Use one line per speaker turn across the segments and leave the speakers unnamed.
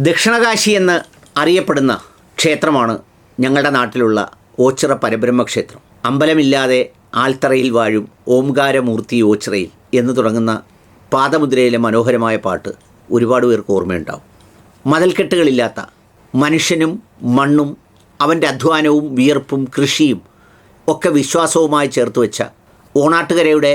ദക്ഷിണകാശി എന്ന് അറിയപ്പെടുന്ന ക്ഷേത്രമാണ് ഞങ്ങളുടെ നാട്ടിലുള്ള ഓച്ചിറ പരബ്രഹ്മ ക്ഷേത്രം. അമ്പലമില്ലാതെ ആൽത്തറയിൽ വാഴും ഓംകാരമൂർത്തി ഓച്ചിറയിൽ എന്ന് തുടങ്ങുന്ന പാദമുദ്രയിലെ മനോഹരമായ പാട്ട് ഒരുപാട് പേർക്ക് ഓർമ്മയുണ്ടാവും. മതിൽക്കെട്ടുകളില്ലാത്ത മനുഷ്യനും മണ്ണും അവൻ്റെ അധ്വാനവും വിയർപ്പും കൃഷിയും ഒക്കെ വിശ്വാസവുമായി ചേർത്ത് വെച്ച ഓണാട്ടുകരയുടെ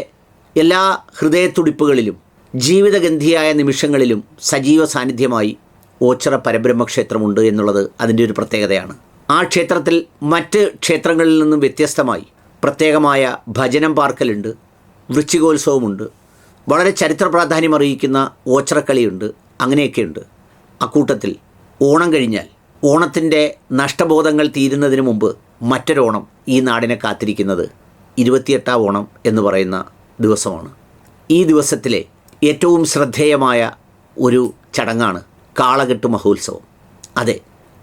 എല്ലാ ഹൃദയത്തുടിപ്പുകളിലും ജീവിതഗന്ധിയായ നിമിഷങ്ങളിലും സജീവ സാന്നിധ്യമായി ഓച്ചിറ പരബ്രഹ്മക്ഷേത്രമുണ്ട് എന്നുള്ളത് അതിൻ്റെ ഒരു പ്രത്യേകതയാണ്. ആ ക്ഷേത്രത്തിൽ മറ്റ് ക്ഷേത്രങ്ങളിൽ നിന്നും വ്യത്യസ്തമായി പ്രത്യേകമായ ഭജനം പാർക്കലുണ്ട്, വൃശ്ചികോത്സവമുണ്ട്, വളരെ ചരിത്ര പ്രാധാന്യം അറിയിക്കുന്ന ഓച്ചിറക്കളിയുണ്ട്, അങ്ങനെയൊക്കെയുണ്ട്. അക്കൂട്ടത്തിൽ ഓണം കഴിഞ്ഞാൽ ഓണത്തിൻ്റെ നഷ്ടബോധങ്ങൾ തീരുന്നതിന് മുമ്പ് മറ്റൊരോണം ഈ നാടിനെ കാത്തിരിക്കുന്നത് 28-ാം ഓണം എന്ന് പറയുന്ന ദിവസമാണ്. ഈ ദിവസത്തിലെ ഏറ്റവും ശ്രദ്ധേയമായ ഒരു ചടങ്ങാണ് കാളകെട്ട് മഹോത്സവം. അതെ,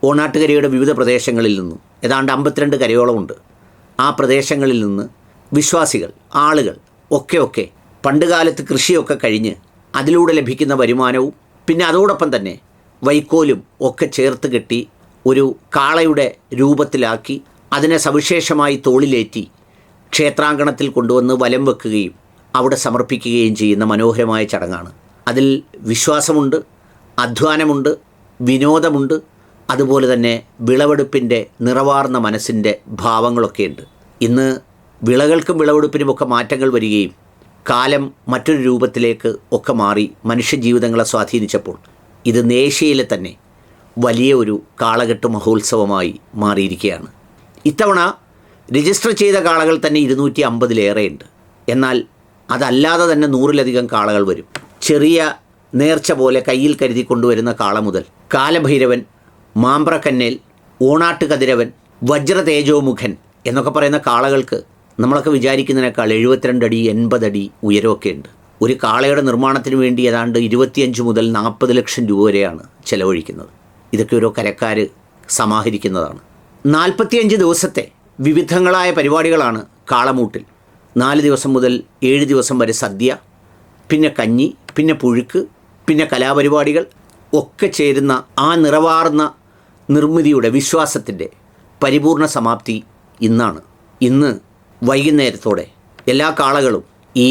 ഓണാട്ടുകരയുടെ വിവിധ പ്രദേശങ്ങളിൽ നിന്നും ഏതാണ്ട് 52 കരയോളമുണ്ട്. ആ പ്രദേശങ്ങളിൽ നിന്ന് വിശ്വാസികൾ, ആളുകൾ ഒക്കെ പണ്ടുകാലത്ത് കൃഷിയൊക്കെ കഴിഞ്ഞ് അതിലൂടെ ലഭിക്കുന്ന വരുമാനവും പിന്നെ അതോടൊപ്പം തന്നെ വൈക്കോലും ഒക്കെ ചേർത്ത് കെട്ടി ഒരു കാളയുടെ രൂപത്തിലാക്കി അതിനെ സവിശേഷമായി തോളിലേറ്റി ക്ഷേത്രാങ്കണത്തിൽ കൊണ്ടുവന്ന് വലം വെക്കുകയും അവിടെ സമർപ്പിക്കുകയും ചെയ്യുന്ന മനോഹരമായ ചടങ്ങാണ്. അതിൽ വിശ്വാസമുണ്ട്, അധ്വാനമുണ്ട്, വിനോദമുണ്ട്, അതുപോലെ തന്നെ വിളവെടുപ്പിൻ്റെ നിറവാർന്ന മനസ്സിൻ്റെ ഭാവങ്ങളൊക്കെയുണ്ട്. ഇന്ന് വിളകൾക്കും വിളവെടുപ്പിനുമൊക്കെ മാറ്റങ്ങൾ വരികയും കാലം മറ്റൊരു രൂപത്തിലേക്ക് ഒക്കെ മാറി മനുഷ്യജീവിതങ്ങളെ സ്വാധീനിച്ചപ്പോൾ ഇത് ഏഷ്യയിലെ തന്നെ വലിയ ഒരു കാളകെട്ട് മഹോത്സവമായി മാറിയിരിക്കുകയാണ്. ഇത്തവണ രജിസ്റ്റർ ചെയ്ത കാളകൾ തന്നെ 250-ലേറെയുണ്ട്. എന്നാൽ അതല്ലാതെ തന്നെ 100-ലധികം കാളകൾ വരും. ചെറിയ നേർച്ച പോലെ കയ്യിൽ കരുതി കൊണ്ടുവരുന്ന കാള മുതൽ കാലഭൈരവൻ, മാമ്പ്രക്കന്നേൽ, ഓണാട്ടുകതിരവൻ, വജ്രതേജോമുഖൻ എന്നൊക്കെ പറയുന്ന കാളകൾക്ക് നമ്മളൊക്കെ വിചാരിക്കുന്നതിനേക്കാൾ 72 അടി 80 അടി ഉയരമൊക്കെ ഉണ്ട്. ഒരു കാളയുടെ നിർമ്മാണത്തിന് വേണ്ടി ഏതാണ്ട് 25 മുതൽ 40 ലക്ഷം രൂപ വരെയാണ് ചെലവഴിക്കുന്നത്. ഇതൊക്കെ ഓരോ കരക്കാർ സമാഹരിക്കുന്നതാണ്. 45 ദിവസത്തെ വിവിധങ്ങളായ പരിപാടികളാണ് കാളമൂട്ടിൽ. 4 ദിവസം മുതൽ 7 ദിവസം വരെ സദ്യ, പിന്നെ കഞ്ഞി, പിന്നെ പുഴുക്ക്, പിന്നെ കലാപരിപാടികൾ ഒക്കെ ചേരുന്ന ആ നിറവാർന്ന നിർമ്മിതിയുടെ വിശ്വാസത്തിൻ്റെ പരിപൂർണ സമാപ്തി ഇന്നാണ്. ഇന്ന് വൈകുന്നേരത്തോടെ എല്ലാ കാളകളും ഈ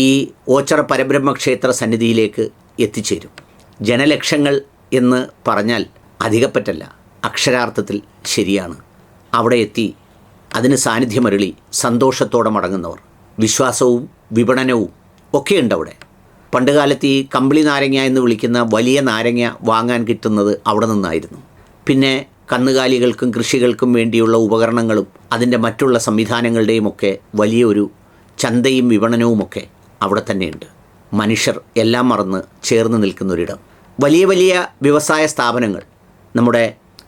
ഓച്ചിറ പരബ്രഹ്മക്ഷേത്ര സന്നിധിയിലേക്ക് എത്തിച്ചേരും. ജനലക്ഷങ്ങൾ എന്ന് പറഞ്ഞാൽ അധികപ്പറ്റല്ല, അക്ഷരാർത്ഥത്തിൽ ശരിയാണ്. അവിടെ എത്തി അതിന് സാന്നിധ്യമരുളി സന്തോഷത്തോടെ മടങ്ങുന്നവർ, വിശ്വാസവും വിപണനവും ഒക്കെയുണ്ട് അവിടെ. പണ്ടുകാലത്ത് ഈ കമ്പിളി നാരങ്ങ എന്ന് വിളിക്കുന്ന വലിയ നാരങ്ങ വാങ്ങാൻ കിട്ടുന്നത് അവിടെ നിന്നായിരുന്നു. പിന്നെ കന്നുകാലികൾക്കും കൃഷികൾക്കും വേണ്ടിയുള്ള ഉപകരണങ്ങളും അതിൻ്റെ മറ്റുള്ള സംവിധാനങ്ങളുടെയും ഒക്കെ വലിയൊരു ചന്തയും വിപണനവുമൊക്കെ അവിടെ തന്നെയുണ്ട്. മനുഷ്യർ എല്ലാം മറന്ന് ചേർന്ന് നിൽക്കുന്നൊരിടം. വലിയ വലിയ വ്യവസായ സ്ഥാപനങ്ങൾ, നമ്മുടെ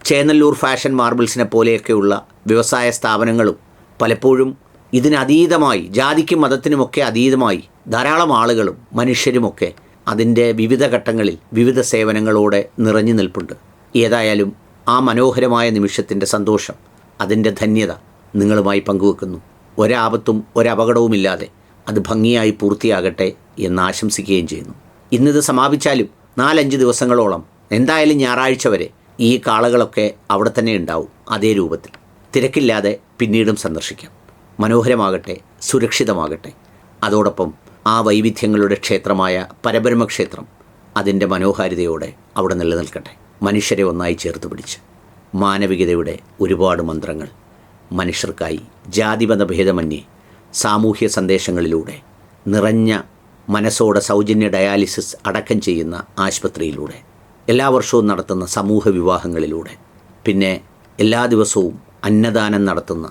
ചേന്നല്ലൂർ ഫാഷൻ മാർബിൾസിനെ പോലെയൊക്കെയുള്ള വ്യവസായ സ്ഥാപനങ്ങളും പലപ്പോഴും ഇതിനതീതമായി, ജാതിക്കും മതത്തിനുമൊക്കെ അതീതമായി ധാരാളം ആളുകളും മനുഷ്യരുമൊക്കെ അതിൻ്റെ വിവിധ ഘട്ടങ്ങളിൽ വിവിധ സേവനങ്ങളോടെ നിറഞ്ഞു നിൽപ്പുണ്ട്. ഏതായാലും ആ മനോഹരമായ നിമിഷത്തിൻ്റെ സന്തോഷം, അതിൻ്റെ ധന്യത നിങ്ങളുമായി പങ്കുവെക്കുന്നു. ഒരാപത്തും ഒരപകടവുമില്ലാതെ അത് ഭംഗിയായി പൂർത്തിയാകട്ടെ എന്ന് ആശംസിക്കുകയും ചെയ്യുന്നു. ഇന്നിത് സമാപിച്ചാലും 4-5 ദിവസങ്ങളോളം, എന്തായാലും ഞായറാഴ്ച വരെ ഈ കാളകളൊക്കെ അവിടെ തന്നെ ഉണ്ടാവും. അതേ രൂപത്തിൽ തിരക്കില്ലാതെ പിന്നീടും സന്ദർശിക്കാം. മനോഹരമാകട്ടെ, സുരക്ഷിതമാകട്ടെ. അതോടൊപ്പം ആ വൈവിധ്യങ്ങളുടെ ക്ഷേത്രമായ പരബ്രഹ്മക്ഷേത്രം അതിൻ്റെ മനോഹാരിതയോടെ അവിടെ നിലനിൽക്കട്ടെ. മനുഷ്യരെ ഒന്നായി ചേർത്ത് പിടിച്ച് മാനവികതയുടെ ഒരുപാട് മന്ത്രങ്ങൾ മനുഷ്യർക്കായി ജാതിമത ഭേദമന്യേ സാമൂഹ്യ സന്ദേശങ്ങളിലൂടെ നിറഞ്ഞ മനസ്സോടെ സൗജന്യ ഡയാലിസിസ് അടക്കം ചെയ്യുന്ന ആശുപത്രിയിലൂടെ, എല്ലാ വർഷവും നടത്തുന്ന സമൂഹ വിവാഹങ്ങളിലൂടെ, പിന്നെ എല്ലാ ദിവസവും അന്നദാനം നടത്തുന്ന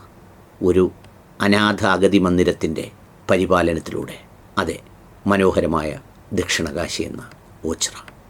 ഒരു അനാഥ അഗതി മന്ദിരത്തിൻ്റെ പരിപാലനത്തിലൂടെ, അതെ, മനോഹരമായ ദക്ഷിണകാശി എന്ന ഓച്ചിറ.